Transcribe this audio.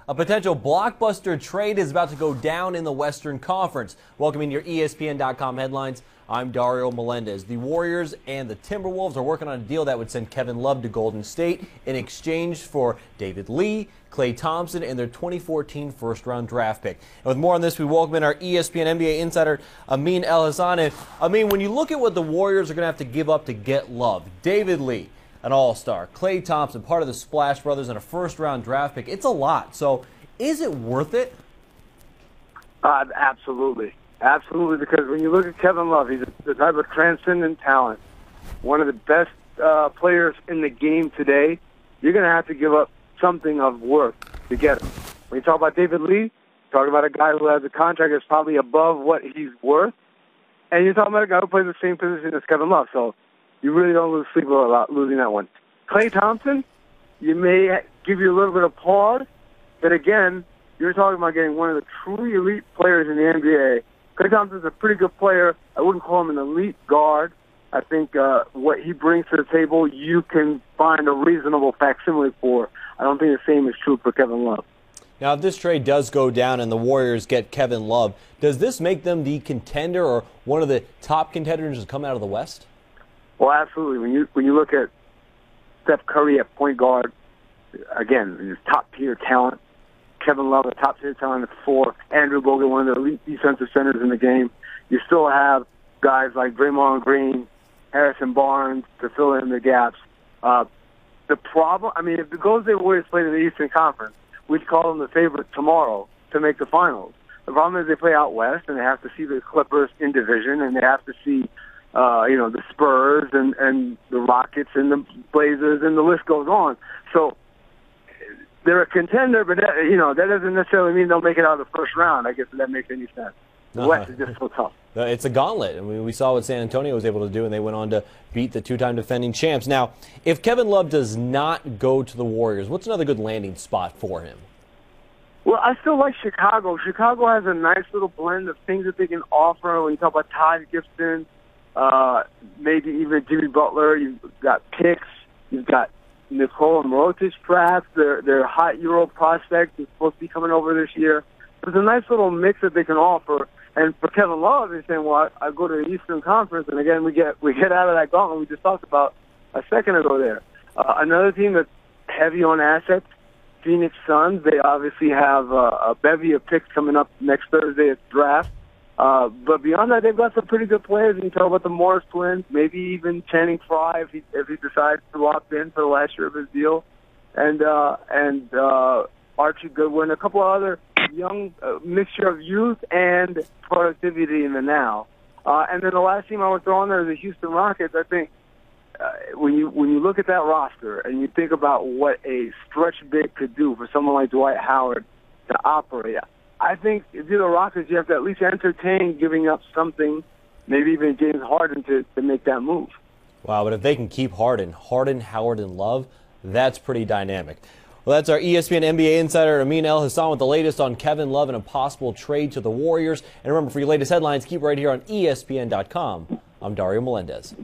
A potential blockbuster trade is about to go down in the Western Conference. Welcoming your ESPN.com headlines, I'm Dario Melendez. The Warriors and the Timberwolves are working on a deal that would send Kevin Love to Golden State in exchange for David Lee, Klay Thompson, and their 2014 first-round draft pick. And with more on this, we welcome in our ESPN NBA insider, Amin Elhassan. And Amin, when you look at what the Warriors are going to have to give up to get Love, David Lee, an all-star, Klay Thompson, part of the Splash Brothers, and a first-round draft pick. It's a lot. So is it worth it? Absolutely. Absolutely, because when you look at Kevin Love, he's the type of transcendent talent, one of the best players in the game today. You're going to have to give up something of worth to get him. When you talk about David Lee, talk about a guy who has a contract that's probably above what he's worth, and you're talking about a guy who plays the same position as Kevin Love. So you really don't lose sleep about losing that one. Klay Thompson, you may give you a little bit of pause, but again, you're talking about getting one of the truly elite players in the NBA. Klay Thompson's a pretty good player. I wouldn't call him an elite guard. I think what he brings to the table, you can find a reasonable facsimile for. I don't think the same is true for Kevin Love. Now, if this trade does go down and the Warriors get Kevin Love, does this make them the contender or one of the top contenders to come out of the West? Well, absolutely. When you look at Steph Curry at point guard, again, he's top-tier talent. Kevin Love, a top-tier talent at 4. Andrew Bogut, one of the elite defensive centers in the game. You still have guys like Draymond Green, Harrison Barnes to fill in the gaps. The problem, I mean, if the Golden State Warriors played in the Eastern Conference, we'd call them the favorite tomorrow to make the finals. The problem is they play out west, and they have to see the Clippers in division, and they have to see the Spurs and the Rockets and the Blazers, and the list goes on. So they're a contender, but that doesn't necessarily mean they'll make it out of the first round. I guess if that makes any sense. The West is just so tough. It's a gauntlet. I mean, we saw what San Antonio was able to do, and they went on to beat the two-time defending champs. Now, if Kevin Love does not go to the Warriors, what's another good landing spot for him? Well, I still like Chicago. Chicago has a nice little blend of things that they can offer. When you talk about Todd Gibson, maybe even Jimmy Butler, you've got picks, you've got Nikola Mirotic, perhaps. Their hot Euro prospect is supposed to be coming over this year. There's a nice little mix that they can offer. And for Kevin Love, they're saying, well, I go to the Eastern Conference, and again, we get out of that gauntlet we just talked about a second ago there. Another team that's heavy on assets, Phoenix Suns. They obviously have a bevy of picks coming up next Thursday at the draft. But beyond that, they've got some pretty good players. You can talk about the Morris twins, maybe even Channing Frye if he decides to opt in for the last year of his deal, and Archie Goodwin, a couple of other young mixture of youth and productivity in the now. And then the last team I would throw on there is the Houston Rockets. I think when you look at that roster and you think about what a stretch big could do for someone like Dwight Howard to operate, I think if you're the Rockets, you have to at least entertain giving up something, maybe even James Harden to make that move. Wow, but if they can keep Harden, Howard, and Love, that's pretty dynamic. Well, that's our ESPN NBA insider, Amin Elhassan, with the latest on Kevin Love and a possible trade to the Warriors. And remember, for your latest headlines, keep right here on ESPN.com. I'm Dario Melendez.